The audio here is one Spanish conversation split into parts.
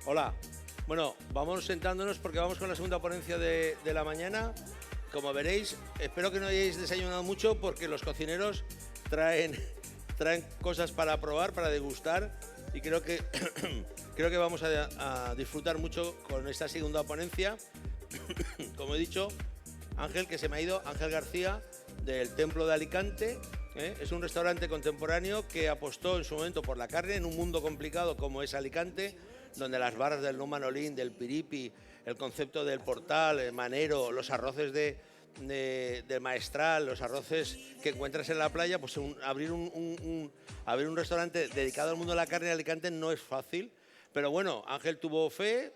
Hola. Bueno, vamos sentándonos porque vamos con la segunda ponencia de la mañana. Como veréis, espero que no hayáis desayunado mucho porque los cocineros traen cosas para probar, para degustar y creo que, creo que vamos a disfrutar mucho con esta segunda ponencia. Como he dicho, Ángel, que se me ha ido, Ángel García, del Templo de Alicante. Es un restaurante contemporáneo que apostó en su momento por la carne en un mundo complicado como es Alicante, donde las barras del no manolín, del piripi, el concepto del portal, el manero, los arroces del maestral, los arroces que encuentras en la playa, pues abrir un restaurante dedicado al mundo de la carne en Alicante no es fácil. Pero bueno, Ángel tuvo fe,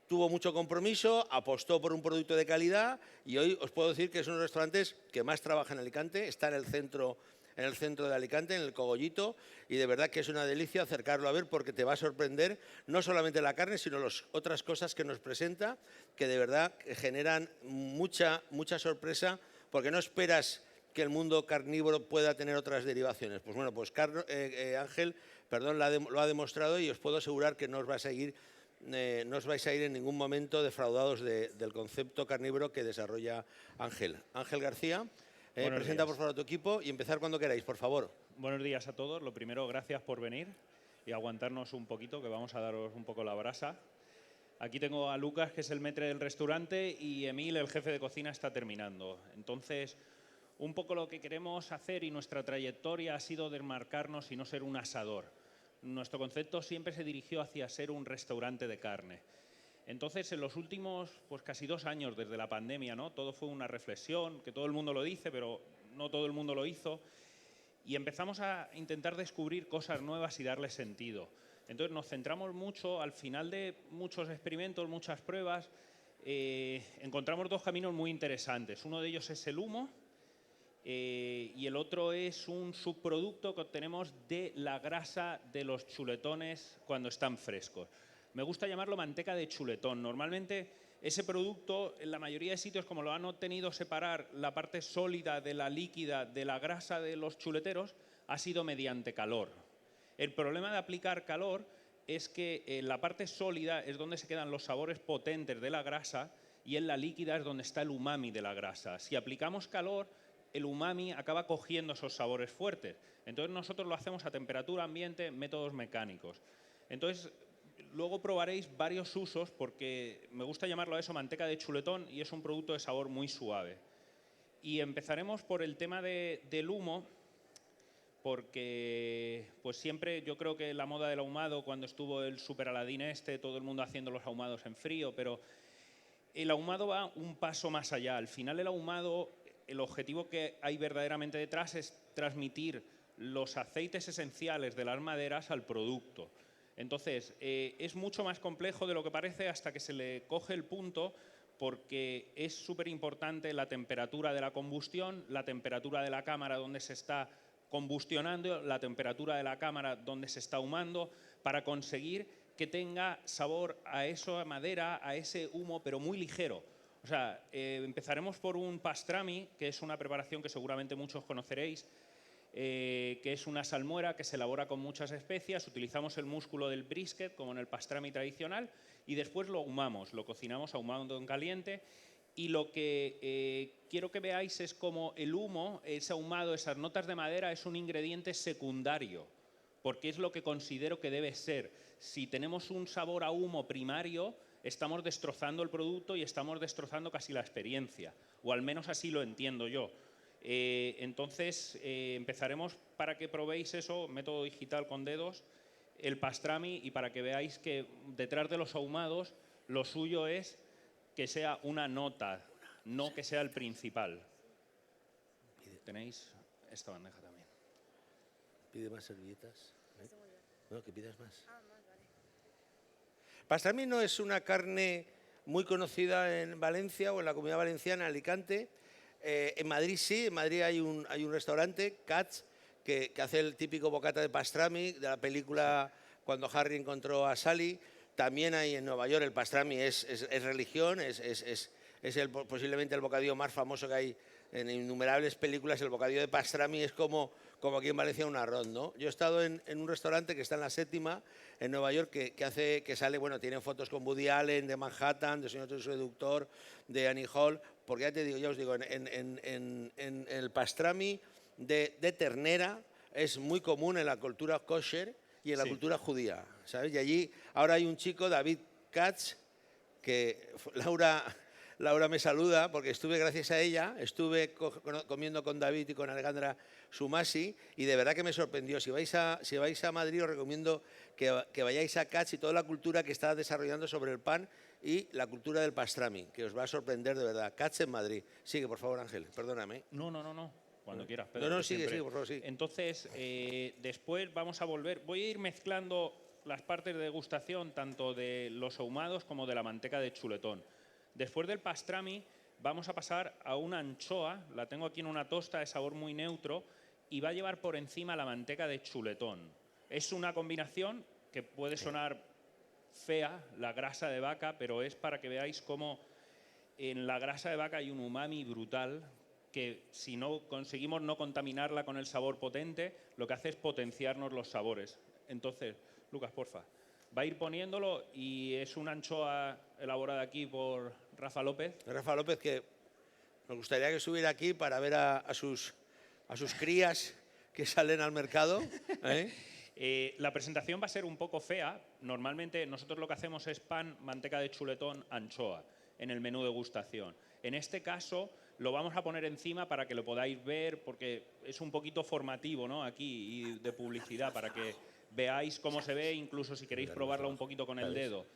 tuvo mucho compromiso, apostó por un producto de calidad y hoy os puedo decir que es uno de los restaurantes que más trabaja en Alicante, está en el centro de Alicante, en el Cogollito, y de verdad que es una delicia acercarlo a ver porque te va a sorprender no solamente la carne, sino las otras cosas que nos presenta, que de verdad generan mucha sorpresa porque no esperas que el mundo carnívoro pueda tener otras derivaciones. Pues bueno, pues Ángel, perdón, lo ha demostrado y os puedo asegurar que no os va a seguir no os vais a ir en ningún momento defraudados del concepto carnívoro que desarrolla Ángel. Ángel García, presenta por favor a tu equipo y empezar cuando queráis, por favor. Buenos días a todos. Lo primero, gracias por venir y aguantarnos un poquito, que vamos a daros un poco la brasa. Aquí tengo a Lucas, que es el maître del restaurante, y Emil, el jefe de cocina, está terminando. Entonces, un poco lo que queremos hacer y nuestra trayectoria ha sido desmarcarnos y no ser un asador. Nuestro concepto siempre se dirigió hacia ser un restaurante de carne. Entonces, en los últimos casi 2 años desde la pandemia, ¿no? Todo fue una reflexión, que todo el mundo lo dice, pero no todo el mundo lo hizo. Y empezamos a intentar descubrir cosas nuevas y darle sentido. Entonces nos centramos mucho, al final de muchos experimentos, muchas pruebas, encontramos 2 caminos muy interesantes. Uno de ellos es el humo y el otro es un subproducto que obtenemos de la grasa de los chuletones cuando están frescos. Me gusta llamarlo manteca de chuletón. Normalmente ese producto, en la mayoría de sitios, como lo han obtenido separar la parte sólida de la líquida de la grasa de los chuleteros, ha sido mediante calor. El problema de aplicar calor es que en la parte sólida es donde se quedan los sabores potentes de la grasa y en la líquida es donde está el umami de la grasa. Si aplicamos calor, el umami acaba cogiendo esos sabores fuertes. Entonces nosotros lo hacemos a temperatura ambiente, métodos mecánicos. Entonces, luego probaréis varios usos porque me gusta llamarlo a eso manteca de chuletón y es un producto de sabor muy suave. Y empezaremos por el tema del humo, porque pues siempre yo creo que la moda del ahumado, cuando estuvo el Super Aladín todo el mundo haciendo los ahumados en frío, pero el ahumado va un paso más allá. Al final el ahumado, el objetivo que hay verdaderamente detrás es transmitir los aceites esenciales de las maderas al producto. Entonces, es mucho más complejo de lo que parece hasta que se le coge el punto, porque es súper importante la temperatura de la combustión, la temperatura de la cámara donde se está combustionando, la temperatura de la cámara donde se está ahumando, para conseguir que tenga sabor a esa madera, a ese humo, pero muy ligero. O sea, empezaremos por un pastrami, que es una preparación que seguramente muchos conoceréis, que es una salmuera que se elabora con muchas especias. Utilizamos el músculo del brisket, como en el pastrami tradicional, y después lo ahumamos, lo cocinamos ahumado en caliente. Y lo que quiero que veáis es cómo el humo, ese ahumado, esas notas de madera, es un ingrediente secundario, porque es lo que considero que debe ser. Si tenemos un sabor a humo primario, estamos destrozando el producto y estamos destrozando casi la experiencia, o al menos así lo entiendo yo. Entonces, empezaremos para que probéis eso, método digital con dedos, el pastrami, y para que veáis que detrás de los ahumados lo suyo es que sea una nota, no que sea el principal. Tenéis esta bandeja también. Pide más servilletas. No, que pidas más. Pastrami no es una carne muy conocida en Valencia o en la Comunidad Valenciana, en Alicante. En Madrid sí, en Madrid hay un restaurante, Cats, que hace el típico bocata de pastrami de la película Cuando Harry encontró a Sally. También hay en Nueva York el pastrami, es religión, es posiblemente el bocadillo más famoso que hay en innumerables películas. El bocadillo de pastrami es como como aquí en Valencia un arroz, ¿no? Yo he estado en un restaurante que está en la Séptima, en Nueva York, que sale, bueno, tiene fotos con Woody Allen, de Manhattan, de Señor Seductor, de Annie Hall, porque ya te digo, ya os digo, en el pastrami de ternera es muy común en la cultura kosher y en la cultura judía, ¿sabes? Y allí ahora hay un chico, David Katz, que Laura me saluda porque estuve, gracias a ella, estuve comiendo con David y con Alejandra Sumasi y de verdad que me sorprendió. Si vais a Madrid os recomiendo que vayáis a Katz y toda la cultura que está desarrollando sobre el pan y la cultura del pastrami, que os va a sorprender de verdad. Katz en Madrid. Sigue, por favor, Ángel, perdóname. No. Cuando quieras, Pedro. No, sigue, por favor, sí. Entonces, después vamos a volver. Voy a ir mezclando las partes de degustación, tanto de los ahumados como de la manteca de chuletón. Después del pastrami, vamos a pasar a una anchoa. La tengo aquí en una tosta de sabor muy neutro y va a llevar por encima la manteca de chuletón. Es una combinación que puede sonar fea, la grasa de vaca, pero es para que veáis cómo en la grasa de vaca hay un umami brutal que si no conseguimos no contaminarla con el sabor potente, lo que hace es potenciarnos los sabores. Entonces, Lucas, porfa, va a ir poniéndolo y es una anchoa elaborada aquí por Rafa López. Rafa López, que nos gustaría que estuviera aquí para ver a sus crías que salen al mercado. La presentación va a ser un poco fea. Normalmente nosotros lo que hacemos es pan, manteca de chuletón, anchoa en el menú degustación. En este caso lo vamos a poner encima para que lo podáis ver porque es un poquito formativo, ¿no? Aquí y de publicidad para que veáis cómo se ve, incluso si queréis probarla un poquito con el dedo.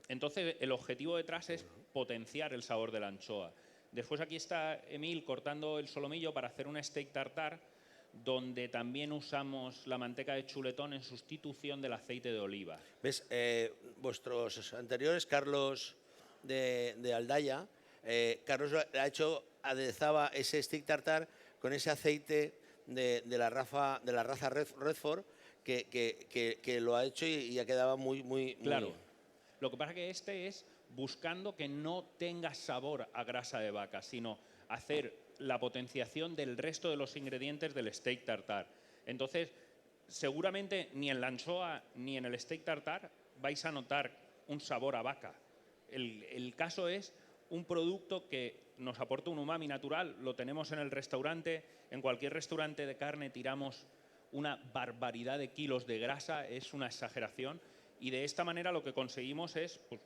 Entonces el objetivo detrás es potenciar el sabor de la anchoa. Después aquí está Emil cortando el solomillo para hacer un steak tartar, donde también usamos la manteca de chuletón en sustitución del aceite de oliva. ¿Ves? Vuestros anteriores, Carlos de Aldaya, Carlos aderezaba ese stick tartar con ese aceite de la raza Redford que lo ha hecho y ha quedado muy... Claro. Lo que pasa es que este es buscando que no tenga sabor a grasa de vaca, sino hacer la potenciación del resto de los ingredientes del steak tartar. Entonces, seguramente ni en la anchoa ni en el steak tartar vais a notar un sabor a vaca. El caso es un producto que nos aporta un umami natural, lo tenemos en el restaurante, en cualquier restaurante de carne tiramos una barbaridad de kilos de grasa, es una exageración, y de esta manera lo que conseguimos es, pues,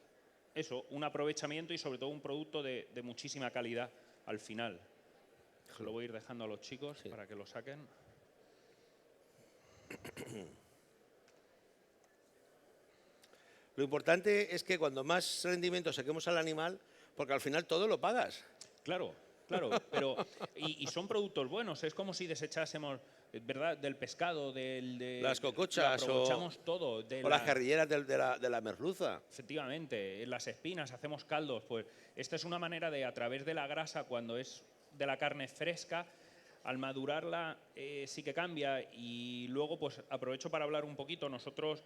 eso, un aprovechamiento y sobre todo un producto de muchísima calidad al final. Lo voy a ir dejando a los chicos para que lo saquen. Lo importante es que cuando más rendimiento saquemos al animal, porque al final todo lo pagas. Claro, pero y son productos buenos. Es como si desechásemos, ¿verdad?, del pescado, las cocochas aprovechamos todo. O las carrilleras de la merluza. Efectivamente, las espinas, hacemos caldos. Pues esta es una manera de, a través de la grasa, cuando es de la carne fresca, al madurarla sí que cambia. Y luego pues aprovecho para hablar un poquito. Nosotros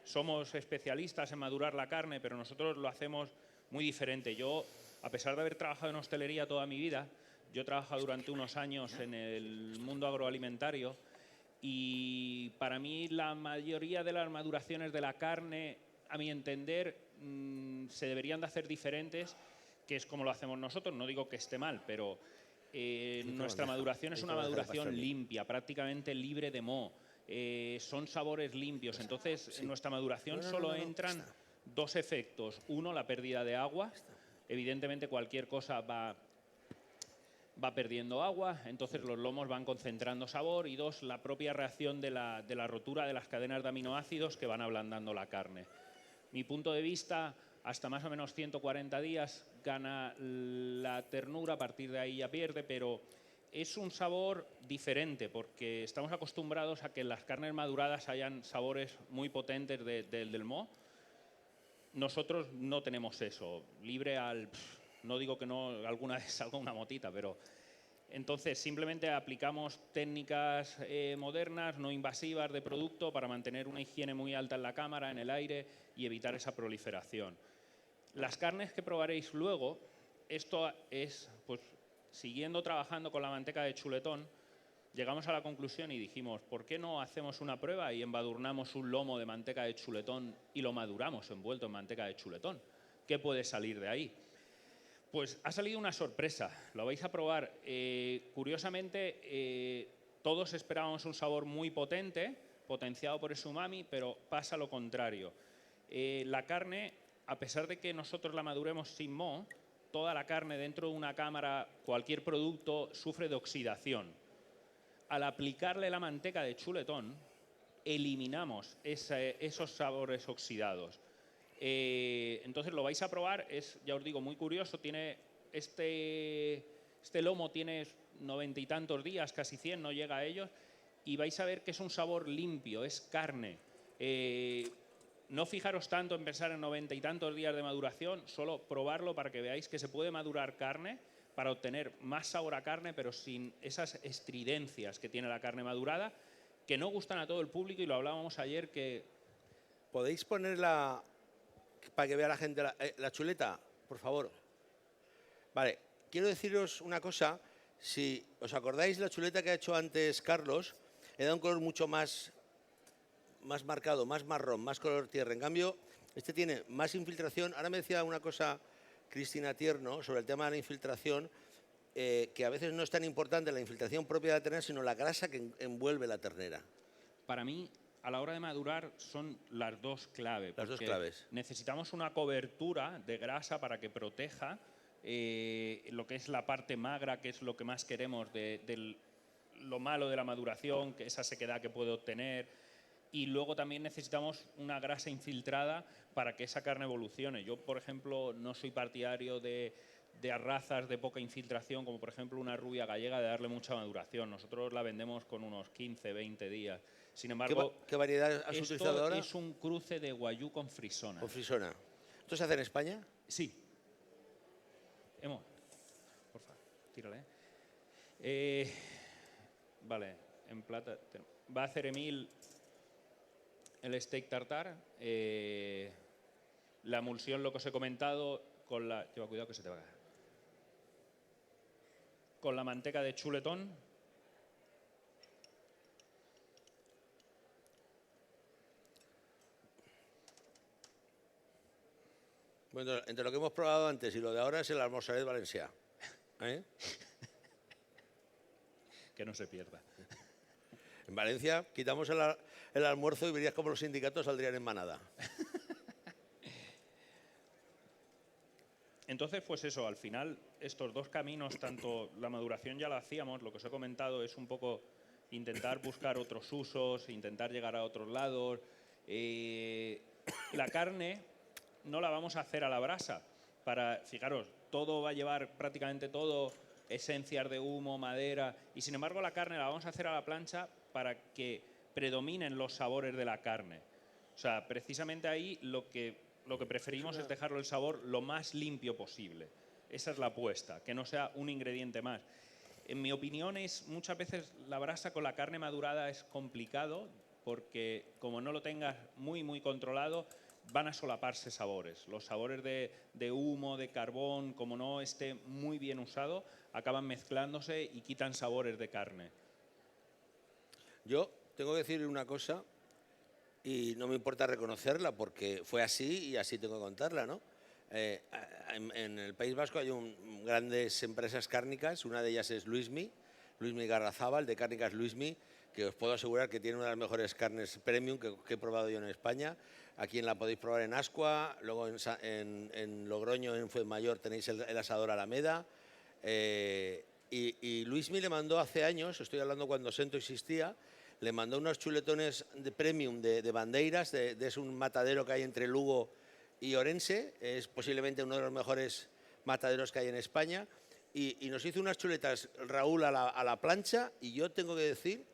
somos especialistas en madurar la carne, pero nosotros lo hacemos muy diferente. Yo, a pesar de haber trabajado en hostelería toda mi vida, yo he trabajado durante unos años en el mundo agroalimentario y para mí la mayoría de las maduraciones de la carne, a mi entender, se deberían de hacer diferentes, que es como lo hacemos nosotros. No digo que esté mal, pero nuestra maduración es una maduración limpia, prácticamente libre de moho. Son sabores limpios. Entonces, en nuestra maduración solo entran dos efectos. Uno, la pérdida de agua. Evidentemente, cualquier cosa va perdiendo agua, entonces los lomos van concentrando sabor. Y dos, la propia reacción de la rotura de las cadenas de aminoácidos que van ablandando la carne. Mi punto de vista, hasta más o menos 140 días gana la ternura, a partir de ahí ya pierde, pero es un sabor diferente porque estamos acostumbrados a que en las carnes maduradas hayan sabores muy potentes del moho. Nosotros no tenemos eso, libre al... No digo que no alguna vez salga una motita, pero... Entonces simplemente aplicamos técnicas modernas, no invasivas de producto para mantener una higiene muy alta en la cámara, en el aire y evitar esa proliferación. Las carnes que probaréis luego, esto es pues siguiendo trabajando con la manteca de chuletón, llegamos a la conclusión y dijimos, ¿por qué no hacemos una prueba y embadurnamos un lomo de manteca de chuletón y lo maduramos envuelto en manteca de chuletón? ¿Qué puede salir de ahí? Pues ha salido una sorpresa, lo vais a probar. Curiosamente, todos esperábamos un sabor muy potente, potenciado por ese umami, pero pasa lo contrario. La carne, a pesar de que nosotros la maduremos sin moho, toda la carne dentro de una cámara, cualquier producto, sufre de oxidación. Al aplicarle la manteca de chuletón, eliminamos esos sabores oxidados. Entonces lo vais a probar, es, ya os digo, muy curioso. Tiene este lomo tiene 90 y tantos días, casi 100, no llega a ellos, y vais a ver que es un sabor limpio, es carne. No fijaros tanto en pensar en 90 y tantos días de maduración, solo probarlo para que veáis que se puede madurar carne para obtener más sabor a carne, pero sin esas estridencias que tiene la carne madurada, que no gustan a todo el público, y lo hablábamos ayer que... ¿Podéis ponerla para que vea la gente la chuleta, por favor? Vale, quiero deciros una cosa. Si os acordáis, la chuleta que ha hecho antes Carlos, le da un color mucho más marcado, más marrón, más color tierra. En cambio, este tiene más infiltración. Ahora me decía una cosa Cristina Tierno sobre el tema de la infiltración, que a veces no es tan importante la infiltración propia de la ternera, sino la grasa que envuelve la ternera. Para mí, a la hora de madurar, son las dos claves. Las dos claves. Necesitamos una cobertura de grasa para que proteja lo que es la parte magra, que es lo que más queremos de lo malo de la maduración, que esa sequedad que puede obtener. Y luego también necesitamos una grasa infiltrada para que esa carne evolucione. Yo, por ejemplo, no soy partidario de razas de poca infiltración, como por ejemplo una rubia gallega, de darle mucha maduración. Nosotros la vendemos con unos 15, 20 días. Sin embargo, ¿Qué variedad has utilizado ahora? Es un cruce de guayú con frisona. Con frisona. ¿Esto se hace en España? Sí. Por favor, tírale. Vale, en plata. Va a hacer Emil el steak tartar. La emulsión, lo que os he comentado, con la... Lleva cuidado que se te va a caer. Con la manteca de chuletón. Bueno, entre lo que hemos probado antes y lo de ahora es el almorzaré Valencia. Que no se pierda. En Valencia quitamos el almuerzo y verías cómo los sindicatos saldrían en manada. Entonces, pues eso, al final, estos dos caminos, tanto la maduración ya la hacíamos, lo que os he comentado es un poco intentar buscar otros usos, intentar llegar a otros lados. La carne no la vamos a hacer a la brasa. Fijaros, todo va a llevar, prácticamente todo, esencias de humo, madera, y sin embargo la carne la vamos a hacer a la plancha para que predominen los sabores de la carne. O sea, precisamente ahí lo que preferimos es dejarlo el sabor lo más limpio posible. Esa es la apuesta, que no sea un ingrediente más. En mi opinión, muchas veces la brasa con la carne madurada es complicado, porque como no lo tengas muy, muy controlado, van a solaparse sabores. Los sabores de humo, de carbón, como no esté muy bien usado, acaban mezclándose y quitan sabores de carne. Yo tengo que decir una cosa, y no me importa reconocerla porque fue así y así tengo que contarla, ¿no? En el País Vasco hay grandes empresas cárnicas, una de ellas es Luismi Garrazábal, de Cárnicas Luismi, que os puedo asegurar que tiene una de las mejores carnes premium que he probado yo en España. Aquí la podéis probar en Ascua, luego en Logroño, en Fuenmayor, tenéis el asador Alameda. Y Luismi le mandó hace años, estoy hablando cuando Sento existía, le mandó unos chuletones de premium de bandeiras, es un matadero que hay entre Lugo y Orense, es posiblemente uno de los mejores mataderos que hay en España, y nos hizo unas chuletas Raúl a la plancha, y yo tengo que decir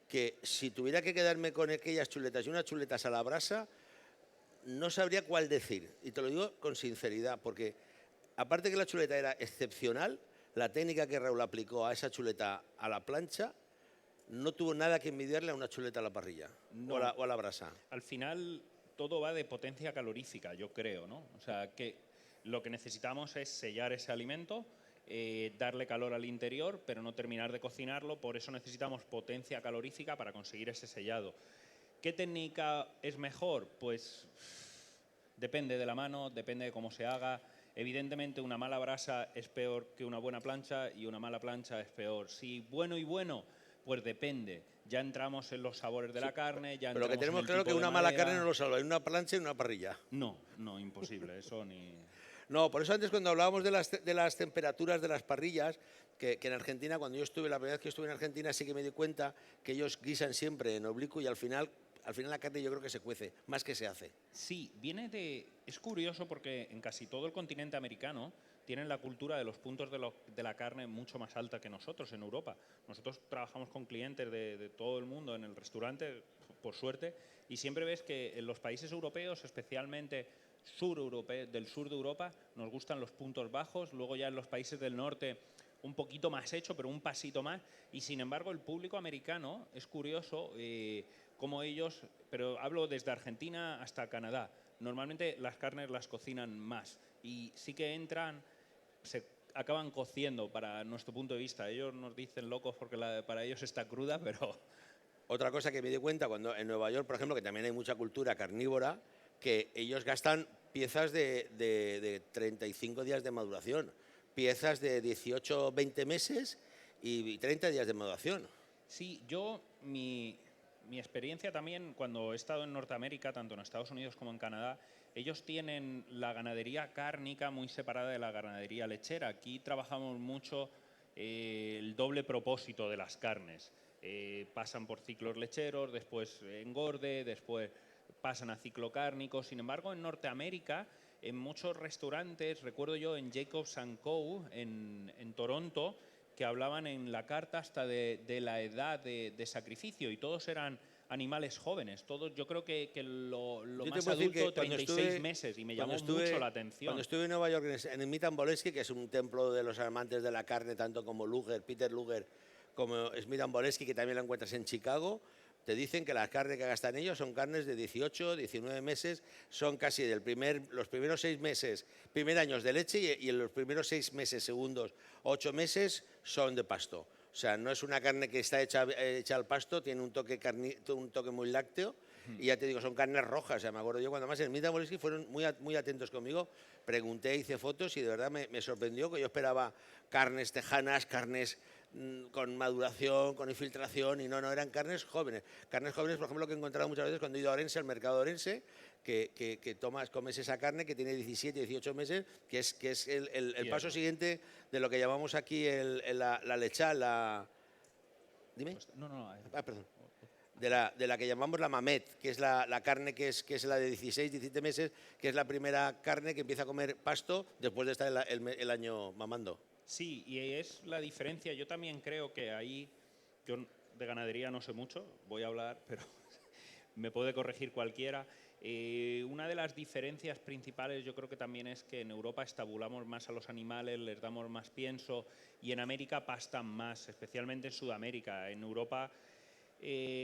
que si tuviera que quedarme con aquellas chuletas y unas chuletas a la brasa, no sabría cuál decir, y te lo digo con sinceridad, porque aparte que la chuleta era excepcional, la técnica que Raúl aplicó a esa chuleta a la plancha no tuvo nada que envidiarle a una chuleta a la parrilla, no, o a la brasa. Al final todo va de potencia calorífica, yo creo, ¿no? O sea, que lo que necesitamos es sellar ese alimento darle calor al interior, pero no terminar de cocinarlo. Por eso necesitamos potencia calorífica para conseguir ese sellado. ¿Qué técnica es mejor? Pues depende de la mano, depende de cómo se haga. Evidentemente una mala brasa es peor que una buena plancha y una mala plancha es peor. Si bueno y bueno, pues depende. Ya entramos en los sabores de la carne, ya Pero lo que entramos tenemos en el claro tipo que de una mala madera. carne no lo salva, en una plancha y en una parrilla. No, no, imposible, eso ni... No, por eso antes cuando hablábamos de las temperaturas de las parrillas, que en Argentina, cuando yo estuve, la primera vez que estuve en Argentina, sí que me di cuenta que ellos guisan siempre en oblicuo y al final la carne yo creo que se cuece, más que se hace. Sí, viene de... Es curioso porque en casi todo el continente americano tienen la cultura de los puntos de la carne mucho más alta que nosotros en Europa. Nosotros trabajamos con clientes de todo el mundo en el restaurante, por suerte, y siempre ves que en los países europeos, especialmente del sur de Europa, nos gustan los puntos bajos, luego ya en los países del norte un poquito más hecho, pero un pasito más, y sin embargo el público americano es curioso como ellos, pero hablo desde Argentina hasta Canadá, normalmente las carnes las cocinan más y sí que se acaban cociendo para nuestro punto de vista. Ellos nos dicen locos porque para ellos está cruda, pero... Otra cosa que me di cuenta cuando en Nueva York, por ejemplo, que también hay mucha cultura carnívora, que ellos gastan piezas de 35 días de maduración, piezas de 18, 20 meses y 30 días de maduración. Sí, mi experiencia también cuando he estado en Norteamérica, tanto en Estados Unidos como en Canadá, ellos tienen la ganadería cárnica muy separada de la ganadería lechera. Aquí trabajamos mucho el doble propósito de las carnes. Pasan por ciclos lecheros, después engorde, después pasan a ciclo cárnico. Sin embargo, en Norteamérica, en muchos restaurantes, recuerdo yo en Jacobs & Co. en Toronto, que hablaban en la carta hasta de la edad de sacrificio y todos eran animales jóvenes. Todos, yo creo que lo más adulto, 36 meses, y me llamó mucho la atención. Cuando estuve en Nueva York, en el Smith & Bolesky, que es un templo de los amantes de la carne, tanto como Peter Luger, como Smith & Bolesky, que también la encuentras en Chicago, te dicen que las carnes que gastan ellos son carnes de 18, 19 meses, son casi los primeros 6 meses, primer años de leche y en los primeros 6 meses, segundos, 8 meses son de pasto. O sea, no es una carne que está hecha al pasto, tiene un toque muy lácteo y ya te digo, son carnes rojas. O sea, me acuerdo yo cuando más en Smith & Bolesky fueron muy atentos conmigo, pregunté, hice fotos y de verdad me sorprendió que yo esperaba carnes tejanas, carnes con maduración, con infiltración, y no, eran carnes jóvenes. Carnes jóvenes, por ejemplo, que he encontrado muchas veces cuando he ido a Orense, al mercado de Orense, que comes esa carne que tiene 17, 18 meses, que es el paso siguiente de lo que llamamos aquí la lechal, ¿Dime? No. Perdón. De la que llamamos la mamet, que es la carne que es la de 16, 17 meses, que es la primera carne que empieza a comer pasto después de estar el año mamando. Sí, y es la diferencia. Yo también creo que ahí, yo de ganadería no sé mucho, voy a hablar, pero me puede corregir cualquiera. Una de las diferencias principales yo creo que también es que en Europa estabulamos más a los animales, les damos más pienso, y en América pastan más, especialmente en Sudamérica. En Europa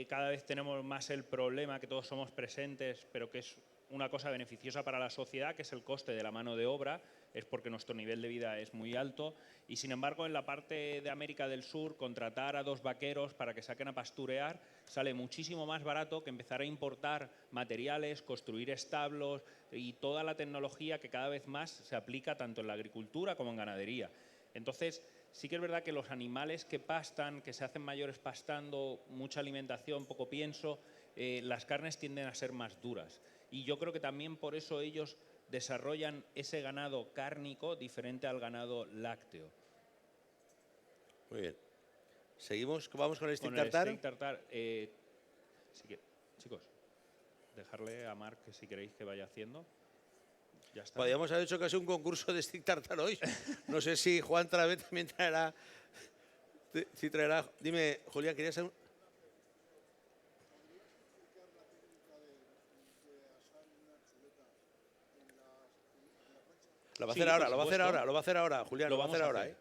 cada vez tenemos más el problema que todos somos presentes, pero que es una cosa beneficiosa para la sociedad, que es el coste de la mano de obra, es porque nuestro nivel de vida es muy alto, y sin embargo en la parte de América del Sur contratar a 2 vaqueros para que saquen a pasturear sale muchísimo más barato que empezar a importar materiales, construir establos y toda la tecnología que cada vez más se aplica tanto en la agricultura como en ganadería. Entonces, sí que es verdad que los animales que pastan, que se hacen mayores pastando, mucha alimentación, poco pienso, las carnes tienden a ser más duras. Y yo creo que también por eso ellos desarrollan ese ganado cárnico diferente al ganado lácteo. Muy bien. ¿Seguimos? ¿Vamos con el steak tartar? El steak tartar, chicos, dejarle a Marc que si queréis que vaya haciendo. Ya está. Podríamos haber hecho casi un concurso de steak tartar hoy. No sé si Juan Travé también traerá. Si traerá. Dime, Julián, ¿querías hacer un...? Lo va a hacer ahora, lo va a hacer ahora, Julián, lo va a hacer ahora, ¿eh?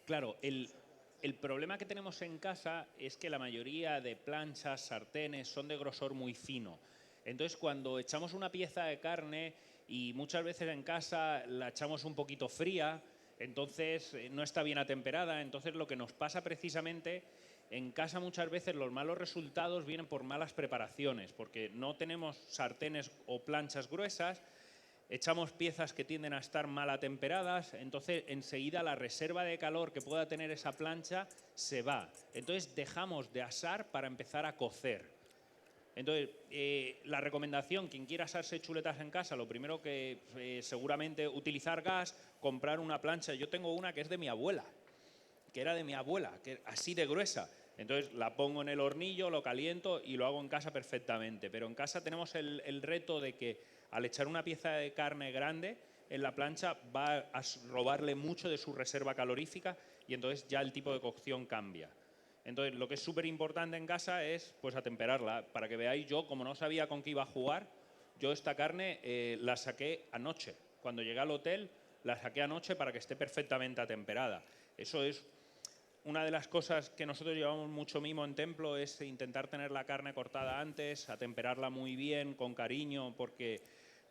Claro, el problema que tenemos en casa es que la mayoría de planchas, sartenes, son de grosor muy fino. Entonces, cuando echamos una pieza de carne y muchas veces en casa la echamos un poquito fría, entonces no está bien atemperada. Entonces lo que nos pasa precisamente en casa muchas veces, los malos resultados vienen por malas preparaciones, porque no tenemos sartenes o planchas gruesas, echamos piezas que tienden a estar mal atemperadas, entonces enseguida la reserva de calor que pueda tener esa plancha se va. Entonces dejamos de asar para empezar a cocer. Entonces, la recomendación, quien quiera asarse chuletas en casa, lo primero que seguramente utilizar gas, comprar una plancha. Yo tengo una que es de mi abuela, que era de mi abuela, que así de gruesa. Entonces la pongo en el hornillo, lo caliento y lo hago en casa perfectamente. Pero en casa tenemos el reto de que al echar una pieza de carne grande en la plancha va a robarle mucho de su reserva calorífica y entonces ya el tipo de cocción cambia. Entonces lo que es súper importante en casa es pues atemperarla. Para que veáis, yo como no sabía con qué iba a jugar, yo esta carne la saqué anoche. Cuando llegué al hotel la saqué anoche para que esté perfectamente atemperada. Eso es una de las cosas que nosotros llevamos mucho mimo en Templo, es intentar tener la carne cortada antes, atemperarla muy bien, con cariño, porque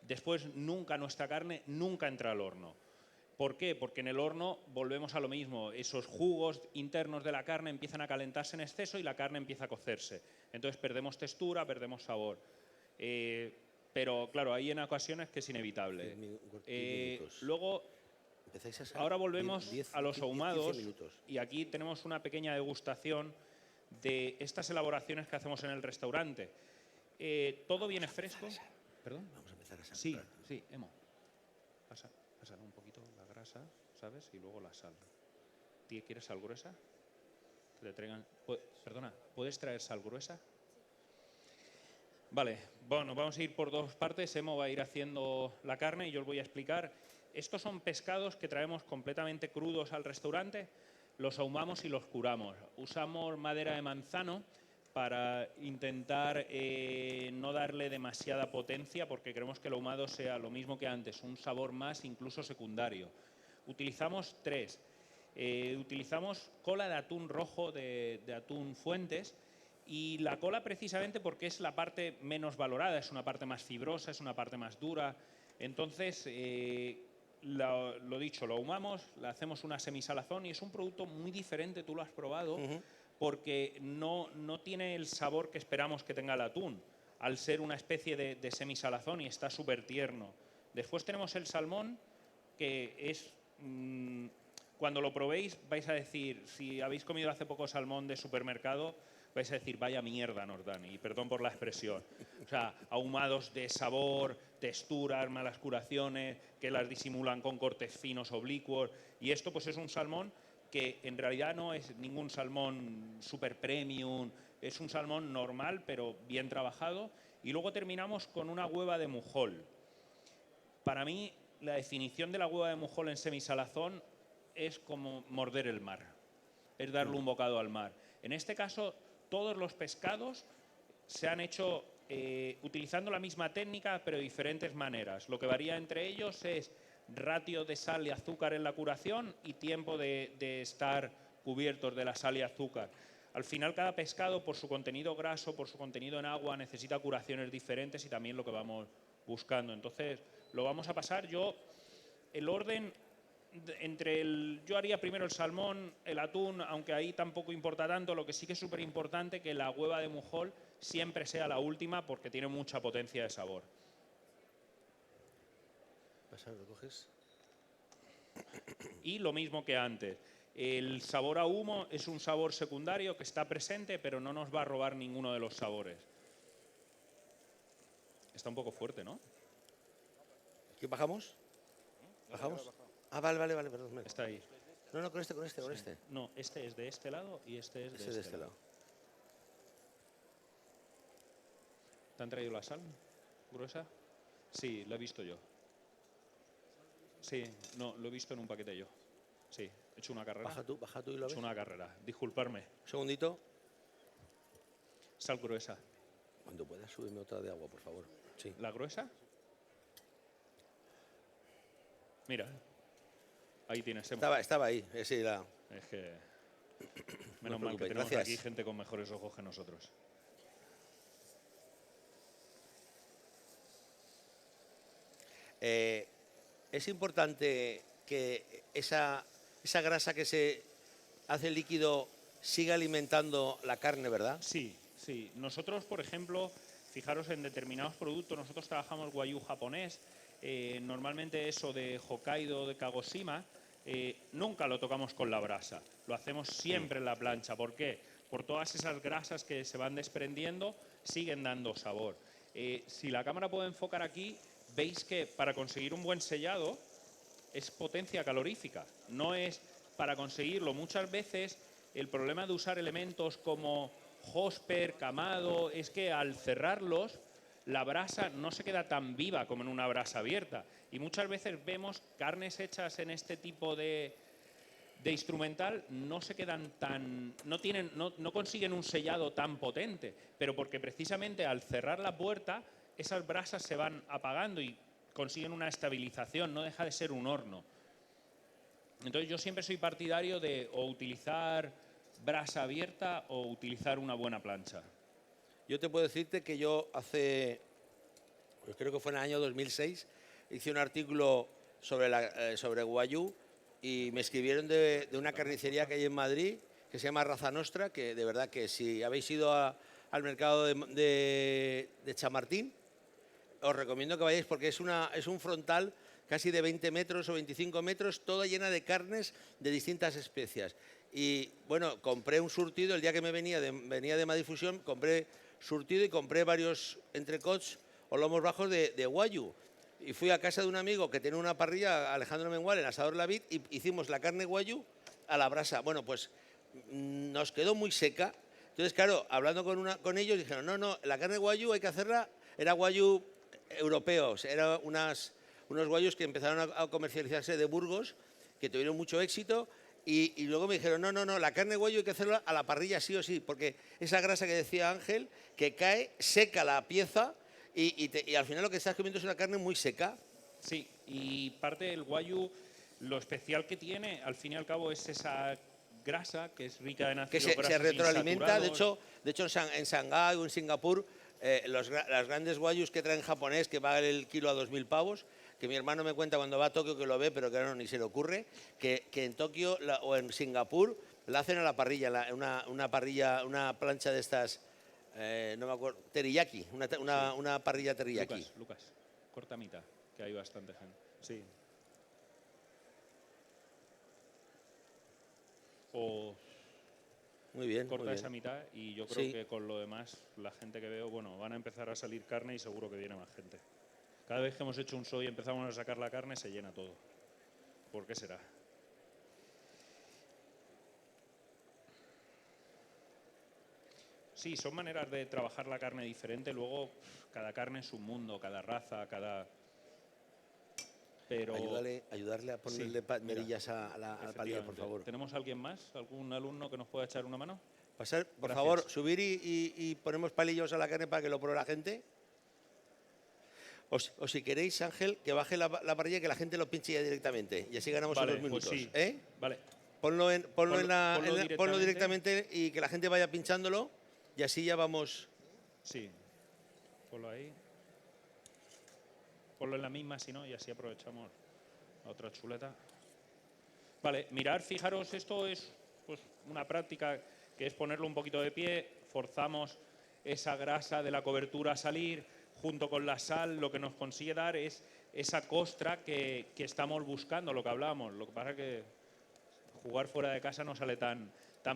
después nuestra carne nunca entra al horno. ¿Por qué? Porque en el horno volvemos a lo mismo, esos jugos internos de la carne empiezan a calentarse en exceso y la carne empieza a cocerse. Entonces perdemos textura, perdemos sabor. Pero claro, hay en ocasiones que es inevitable. Luego, ahora volvemos a los ahumados y aquí tenemos una pequeña degustación de estas elaboraciones que hacemos en el restaurante. Todo viene fresco. ¿Perdón? Vamos a empezar a salar. Sí, Emo. Pasa un poquito la grasa, ¿sabes? Y luego la sal. ¿Quieres sal gruesa? Que te traigan... Perdona, ¿puedes traer sal gruesa? Vale, bueno, vamos a ir por dos partes. Emo va a ir haciendo la carne y yo os voy a explicar. Estos son pescados que traemos completamente crudos al restaurante, los ahumamos y los curamos. Usamos madera de manzano para intentar no darle demasiada potencia, porque queremos que el ahumado sea lo mismo que antes, un sabor más, incluso secundario. Utilizamos tres. Utilizamos cola de atún rojo de atún Fuentes, y la cola precisamente porque es la parte menos valorada, es una parte más fibrosa, es una parte más dura. Entonces, lo dicho, lo ahumamos, le hacemos una semisalazón y es un producto muy diferente, tú lo has probado, porque no tiene el sabor que esperamos que tenga el atún, al ser una especie de semisalazón, y está súper tierno. Después tenemos el salmón, que es... cuando lo probéis vais a decir, si habéis comido hace poco salmón de supermercado, vais a decir, vaya mierda nos dan, y perdón por la expresión. O sea, ahumados de sabor, texturas, malas curaciones, que las disimulan con cortes finos oblicuos. Y esto pues es un salmón que en realidad no es ningún salmón super premium, es un salmón normal, pero bien trabajado. Y luego terminamos con una hueva de mujol. Para mí, la definición de la hueva de mujol en semisalazón es como morder el mar, es darle un bocado al mar. En este caso, todos los pescados se han hecho utilizando la misma técnica, pero de diferentes maneras. Lo que varía entre ellos es ratio de sal y azúcar en la curación y tiempo de estar cubiertos de la sal y azúcar. Al final, cada pescado, por su contenido graso, por su contenido en agua, necesita curaciones diferentes y también lo que vamos buscando. Entonces, lo vamos a pasar. El orden... yo haría primero el salmón, el atún, aunque ahí tampoco importa tanto. Lo que sí que es súper importante que la hueva de mujol siempre sea la última, porque tiene mucha potencia de sabor. ¿Lo coges? Y lo mismo que antes. El sabor a humo es un sabor secundario que está presente, pero no nos va a robar ninguno de los sabores. Está un poco fuerte, ¿no? ¿Qué bajamos? ¿Bajamos? Ah, vale, perdón. Está ahí. No, con este. No, este es de este lado y este es de este lado. ¿Te han traído la sal gruesa? Sí, la he visto yo. Sí, no, lo he visto en un paquete yo. Sí, he hecho una carrera. Baja tú y lo ves. He hecho una carrera, disculparme. Un segundito. Sal gruesa. Cuando puedas, súbeme otra de agua, por favor. Sí. ¿La gruesa? Mira, ahí tienes. Estaba ahí, sí, la... Es que... Menos mal que tenemos aquí gente con mejores ojos que nosotros. Es importante que esa grasa que se hace líquido siga alimentando la carne, ¿verdad? Sí, sí. Nosotros, por ejemplo, fijaros en determinados productos, nosotros trabajamos Wagyu japonés, normalmente eso de Hokkaido, de Kagoshima, nunca lo tocamos con la brasa, lo hacemos siempre en la plancha. ¿Por qué? Por todas esas grasas que se van desprendiendo, siguen dando sabor. Si la cámara puede enfocar aquí, veis que para conseguir un buen sellado es potencia calorífica, no es para conseguirlo. Muchas veces el problema de usar elementos como Hosper, Kamado, es que al cerrarlos la brasa no se queda tan viva como en una brasa abierta. Y muchas veces vemos carnes hechas en este tipo de instrumental no se quedan tan, no consiguen un sellado tan potente, pero porque precisamente al cerrar la puerta esas brasas se van apagando y consiguen una estabilización, no deja de ser un horno. Entonces yo siempre soy partidario de o utilizar brasa abierta o utilizar una buena plancha. Yo te puedo decirte que yo pues creo que fue en el año 2006, hice un artículo sobre Wagyu y me escribieron de una carnicería que hay en Madrid que se llama Raza Nostra, que de verdad que si habéis ido al mercado de Chamartín, os recomiendo que vayáis porque es un frontal casi de 20 metros o 25 metros, toda llena de carnes de distintas especias. Y bueno, compré un surtido, el día que venía de Madrid Fusión, compré surtido y compré varios entrecots o lomos bajos de Wagyu. Y fui a casa de un amigo que tenía una parrilla, Alejandro Mengual, en Asador La Vid, y hicimos la carne Wagyu a la brasa. Bueno, pues nos quedó muy seca. Entonces, claro, hablando con ellos, dijeron, no, la carne Wagyu hay que hacerla, era Wagyu europeos, eran unos Wagyus que empezaron a comercializarse de Burgos, que tuvieron mucho éxito, y luego me dijeron, no, la carne Wagyu hay que hacerla a la parrilla sí o sí, porque esa grasa que decía Ángel, que cae, seca la pieza, y al final lo que estás comiendo es una carne muy seca. Sí, y parte del Wagyu, lo especial que tiene, al fin y al cabo, es esa grasa que es rica en ácidos que grasos se retroalimenta. De insaturados. hecho en Shanghái o en Singapur, las grandes Wagyus que traen japonés, que pagan el kilo a 2.000 pavos, que mi hermano me cuenta cuando va a Tokio que lo ve, pero que no, ni se le ocurre, que en Tokio o en Singapur la hacen a la parrilla, una plancha de estas, no me acuerdo, teriyaki, una parrilla teriyaki. Lucas, corta mitad, que hay bastante gente. Sí. O muy bien, corta muy bien. esa mitad y yo creo que con lo demás, la gente que veo, bueno, van a empezar a salir carne y seguro que viene más gente. Cada vez que hemos hecho un show y empezamos a sacar la carne, se llena todo. ¿Por qué será? Sí, son maneras de trabajar la carne diferente. Luego, cada carne es un mundo, cada raza, cada... Pero... Ayudarle a ponerle merillas a la palilla, por favor. ¿Tenemos alguien más? ¿Algún alumno que nos pueda echar una mano? Pasar, por favor, subir y ponemos palillos a la carne para que lo pruebe la gente. O si queréis, Ángel, que baje la parrilla y que la gente lo pinche ya directamente. Y así ganamos unos minutos. Pues sí. Vale. Ponlo directamente y que la gente vaya pinchándolo y así ya vamos. Sí. Ponlo ahí. Ponlo en la misma, si no, y así aprovechamos la otra chuleta. Vale, mirar, fijaros, esto es pues, una práctica que es ponerlo un poquito de pie, forzamos esa grasa de la cobertura a salir, junto con la sal, lo que nos consigue dar es esa costra que estamos buscando, lo que hablamos. Lo que pasa es que jugar fuera de casa no sale tan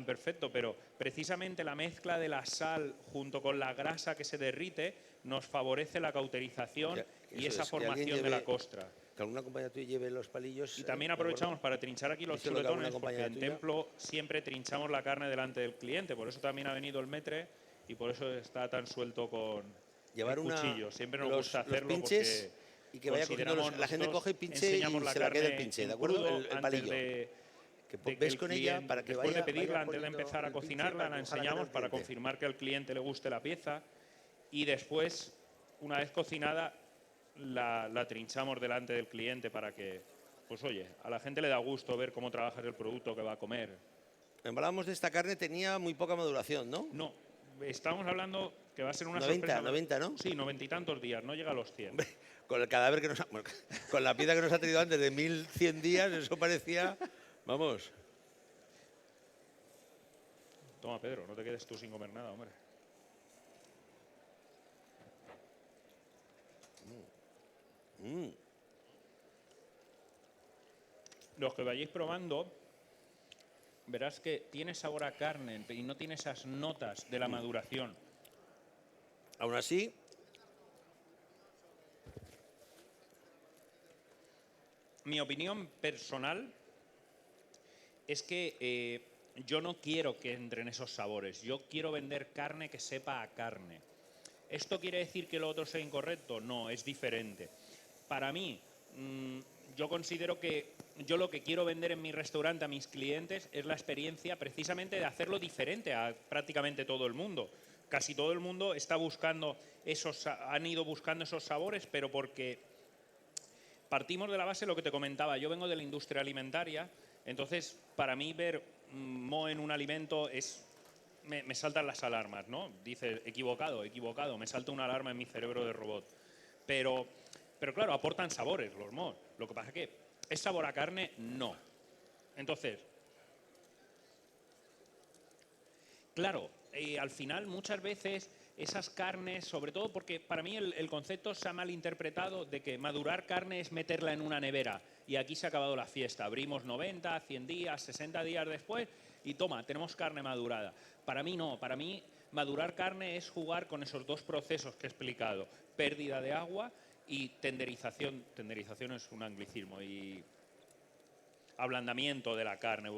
perfecto, pero precisamente la mezcla de la sal junto con la grasa que se derrite nos favorece la cauterización y esa formación de la costra. Que alguna compañía tuya lleve los palillos. Y también aprovechamos para trinchar aquí los chuletones, porque en Templo siempre trinchamos la carne delante del cliente, por eso también ha venido el metre y por eso está tan suelto con el cuchillo. Siempre nos gusta hacerlo porque y que vaya cogiendo la gente coge el pinche y se la quede el pinche, ¿de acuerdo? El palillo. Que ves con ella para que después de pedirla, antes de empezar a cocinarla, la enseñamos para confirmar que al cliente le guste la pieza y después, una vez cocinada, la trinchamos delante del cliente para que, pues oye, a la gente le da gusto ver cómo trabajas el producto que va a comer. Hablábamos de esta carne, tenía muy poca maduración, ¿no? No, estamos hablando que va a ser una 90, sorpresa. 90, ¿no? Sí, 90 y tantos días, no llega a los 100. Hombre, con el cadáver que nos ha, bueno, con la piedra que nos ha tenido antes de 1100 días, eso parecía, vamos. Toma, Pedro, no te quedes tú sin comer nada, hombre. Los que vayáis probando, verás que tiene sabor a carne y no tiene esas notas de la maduración. Aún así, mi opinión personal es que yo no quiero que entren esos sabores. Yo quiero vender carne que sepa a carne. ¿Esto quiere decir que lo otro sea incorrecto? No, es diferente. Para mí, yo considero que yo lo que quiero vender en mi restaurante a mis clientes es la experiencia precisamente de hacerlo diferente a prácticamente todo el mundo. Casi todo el mundo está buscando han ido buscando esos sabores, pero porque partimos de la base de lo que te comentaba. Yo vengo de la industria alimentaria, entonces para mí ver moho en un alimento me saltan las alarmas, ¿no? Dice, equivocado, me salta una alarma en mi cerebro de robot. Pero claro, aportan sabores los mohos. Lo que pasa es que ¿es sabor a carne? No. Entonces, claro, al final muchas veces esas carnes, sobre todo porque para mí el concepto se ha malinterpretado de que madurar carne es meterla en una nevera y aquí se ha acabado la fiesta. Abrimos 90, 100 días, 60 días después y toma, tenemos carne madurada. Para mí no, para mí madurar carne es jugar con esos dos procesos que he explicado, pérdida de agua y tenderización. Tenderización es un anglicismo y ablandamiento de la carne.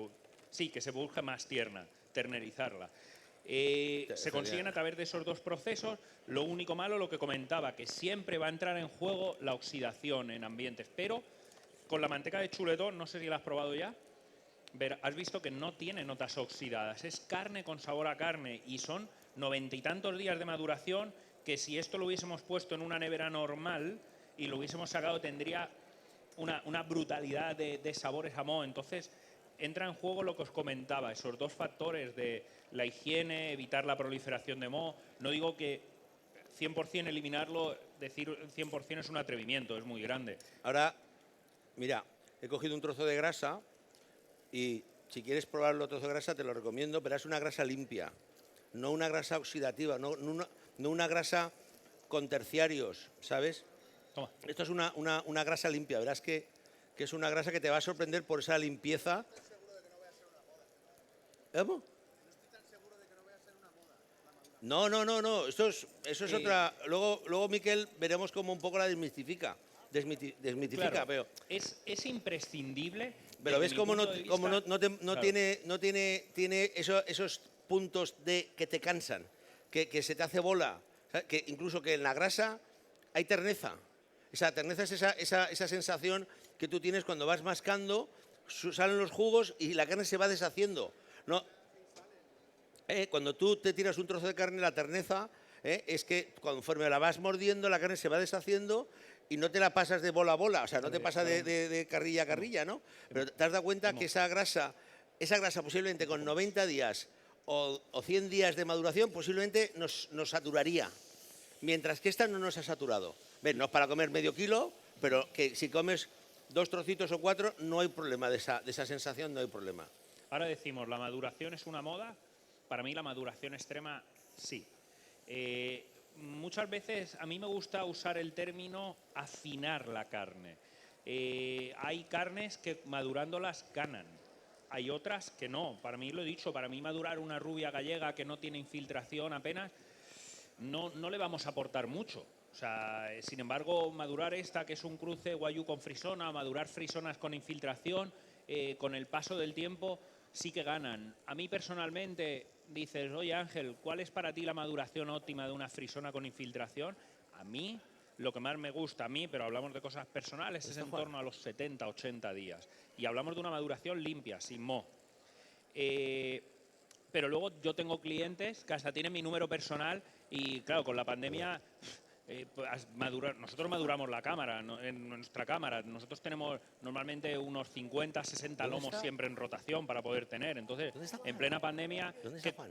Sí, que se busca más tierna, ternerizarla. Se consiguen a través de esos dos procesos. Lo único malo, lo que comentaba, que siempre va a entrar en juego la oxidación en ambientes. Pero con la manteca de chuletón, no sé si la has probado ya, has visto que no tiene notas oxidadas. Es carne con sabor a carne y son 90 y tantos días de maduración que si esto lo hubiésemos puesto en una nevera normal y lo hubiésemos sacado tendría una brutalidad de sabores a moho. Entonces entra en juego lo que os comentaba, esos dos factores de la higiene, evitar la proliferación de moho. No digo que 100% eliminarlo, decir 100% es un atrevimiento, es muy grande. Ahora, mira, he cogido un trozo de grasa y si quieres probar el trozo de grasa te lo recomiendo, pero es una grasa limpia, no una grasa oxidativa, no una grasa con terciarios, ¿sabes? Toma. Esto es una grasa limpia, verás que es una grasa que te va a sorprender por esa limpieza. ¿Cómo? No. Eso es otra. Luego, Miquel, veremos cómo un poco la desmitifica. Desmitifica, Claro, pero. Es imprescindible. Pero ves cómo no Claro. tiene esos puntos que te cansan, que se te hace bola, ¿sabes? Que incluso que en la grasa hay terneza. Esa terneza es esa sensación que tú tienes cuando vas mascando, salen los jugos y la carne se va deshaciendo. No, cuando tú te tiras un trozo de carne, la terneza es que conforme la vas mordiendo, la carne se va deshaciendo y no te la pasas de bola a bola, o sea, no te pasa de carrilla a carrilla, ¿no? Pero te has dado cuenta que esa grasa posiblemente con 90 días o 100 días de maduración, posiblemente nos saturaría, mientras que esta no nos ha saturado. ¿Ves? No es para comer medio kilo, pero que si comes 2 trocitos o 4, no hay problema de esa sensación, no hay problema. Ahora decimos, ¿la maduración es una moda? Para mí la maduración extrema, sí. Muchas veces a mí me gusta usar el término afinar la carne. Hay carnes que madurándolas ganan. Hay otras que no. Para mí, lo he dicho, para mí madurar una rubia gallega que no tiene infiltración apenas, no le vamos a aportar mucho. O sea, sin embargo, madurar esta, que es un cruce guayú con frisona, madurar frisonas con infiltración, con el paso del tiempo sí que ganan. A mí personalmente dices, oye Ángel, ¿cuál es para ti la maduración óptima de una frisona con infiltración? A mí, lo que más me gusta a mí, pero hablamos de cosas personales, es en torno a los 70, 80 días. Y hablamos de una maduración limpia, sin moho. Pero luego yo tengo clientes que hasta tienen mi número personal y claro, con la pandemia nosotros maduramos la cámara, en nuestra cámara. Nosotros tenemos normalmente unos 50, 60 lomos siempre en rotación para poder tener. Entonces, en plena pandemia,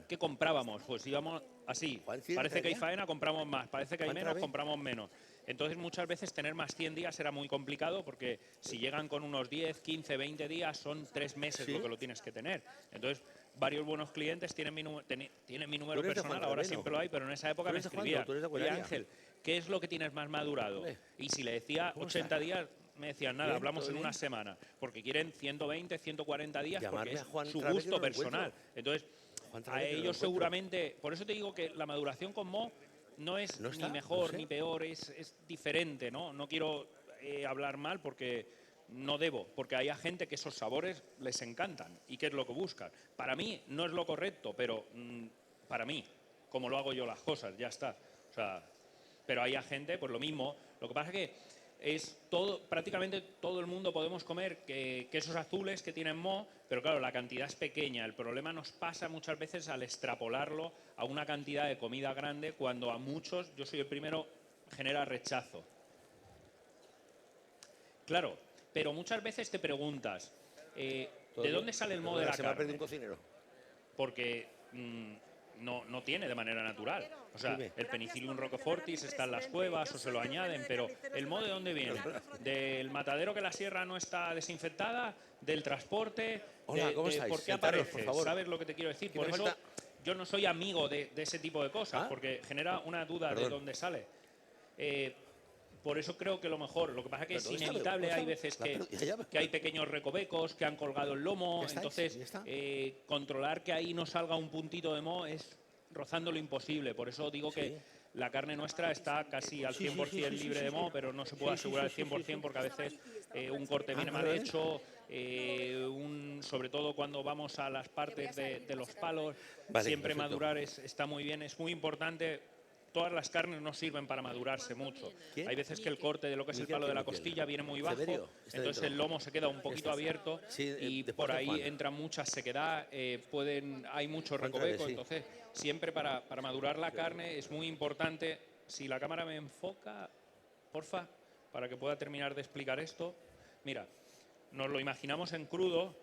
¿qué comprábamos? Pues íbamos así. Parece que hay faena, compramos más. Parece que hay menos, compramos menos. Entonces, muchas veces tener más 100 días era muy complicado porque si llegan con unos 10, 15, 20 días, son 3 meses lo que lo tienes que tener. Entonces, varios buenos clientes tienen mi número personal, ahora siempre lo hay, pero en esa época me escribían: oye, Ángel, ¿qué es lo que tienes más madurado? Y si le decía 80 días, me decían: nada, hablamos en una semana, porque quieren 120, 140 días, porque es su gusto personal. Entonces, a ellos seguramente, por eso te digo que la maduración con Mo no es ni mejor ni peor, es diferente, ¿no? No quiero hablar mal porque no debo, porque hay gente que esos sabores les encantan y que es lo que buscan. Para mí no es lo correcto, pero para mí, como lo hago yo las cosas, ya está. O sea, pero hay gente, pues lo mismo. Lo que pasa es que prácticamente todo el mundo podemos comer quesos azules que tienen Mo, pero claro, la cantidad es pequeña. El problema nos pasa muchas veces al extrapolarlo a una cantidad de comida grande, cuando a muchos, yo soy el primero, genera rechazo. Claro, pero muchas veces te preguntas, ¿de dónde sale el Mo de la carne? Se me ha perdido un cocinero. Porque no tiene de manera natural. O sea, el Penicillium roquefortis está en las cuevas o se lo añaden, pero ¿el Mo de dónde viene? ¿Del matadero que la sierra no está desinfectada? ¿Del transporte? Hola, ¿cómo estáis? ¿Por qué aparece? ¿Sabes lo que te quiero decir? Por eso yo no soy amigo de ese tipo de cosas, porque genera una duda de dónde sale. Por eso creo que lo mejor, lo que pasa es que es inevitable, hay veces que hay pequeños recovecos que han colgado el lomo, entonces controlar que ahí no salga un puntito de Mo es rozando lo imposible. Por eso digo que la carne nuestra está casi al 100% libre de Mo, pero no se puede asegurar al 100% porque a veces un corte viene mal hecho, sobre todo cuando vamos a las partes de los palos, siempre madurar está muy bien, es muy importante. Todas las carnes no sirven para madurarse mucho. Hay veces que el corte de lo que es el palo de la costilla viene muy bajo, entonces el lomo se queda un poquito abierto y por ahí entra mucha sequedad, hay mucho recoveco, entonces siempre para madurar la carne es muy importante. Si la cámara me enfoca, porfa, para que pueda terminar de explicar esto. Mira, nos lo imaginamos en crudo,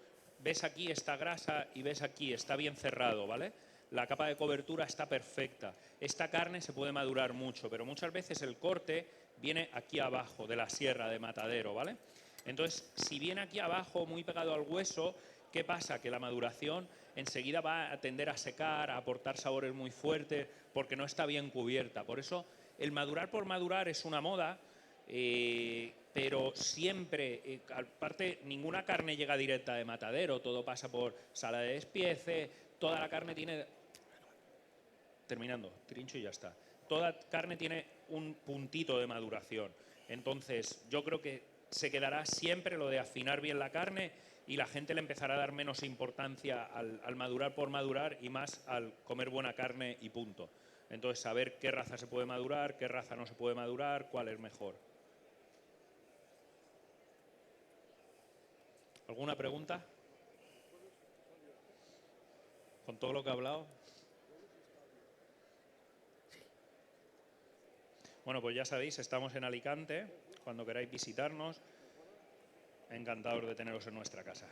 ves aquí esta grasa y ves aquí, está bien cerrado, ¿vale? La capa de cobertura está perfecta. Esta carne se puede madurar mucho, pero muchas veces el corte viene aquí abajo de la sierra de matadero, ¿vale? Entonces, si viene aquí abajo muy pegado al hueso, ¿qué pasa? Que la maduración enseguida va a tender a secar, a aportar sabores muy fuertes, porque no está bien cubierta. Por eso, el madurar por madurar es una moda, pero siempre, aparte, ninguna carne llega directa de matadero, todo pasa por sala de despiece, toda la carne tiene... Terminando, trincho y ya está. Toda carne tiene un puntito de maduración. Entonces, yo creo que se quedará siempre lo de afinar bien la carne y la gente le empezará a dar menos importancia al madurar por madurar y más al comer buena carne y punto. Entonces, saber qué raza se puede madurar, qué raza no se puede madurar, cuál es mejor. ¿Alguna pregunta? ¿Con todo lo que he hablado? Bueno, pues ya sabéis, estamos en Alicante. Cuando queráis visitarnos, encantados de teneros en nuestra casa.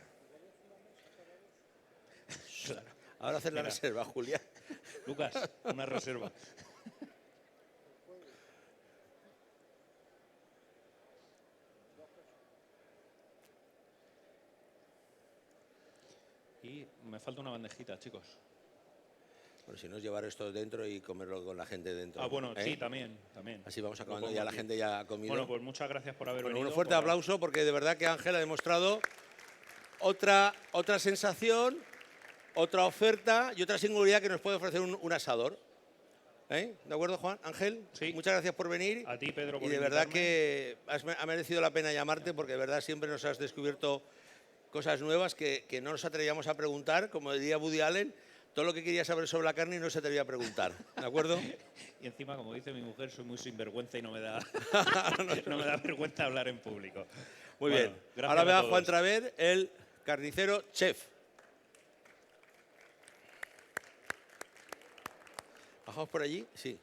Claro. Ahora hacer la reserva, Julián. Lucas, una reserva. Y me falta una bandejita, chicos. Bueno, si no es llevar esto dentro y comerlo con la gente dentro. Ah, bueno, sí, también. Así vamos acabando, ya la gente ya ha comido. Bueno, pues muchas gracias por haber venido. Un fuerte aplauso, porque de verdad que Ángel ha demostrado otra sensación, otra oferta y otra singularidad que nos puede ofrecer un asador. ¿De acuerdo, Juan? Ángel, sí. Muchas gracias por venir. A ti, Pedro, por invitarme. Y de verdad que ha merecido la pena llamarte, porque de verdad siempre nos has descubierto cosas nuevas que no nos atrevíamos a preguntar, como diría Woody Allen. Todo lo que quería saber sobre la carne y no se atrevía a preguntar, ¿de acuerdo? Y encima, como dice mi mujer, soy muy sinvergüenza y no me da vergüenza hablar en público. Muy bien. Ahora ve a Juan Traver, el carnicero chef. ¿Bajamos por allí? Sí.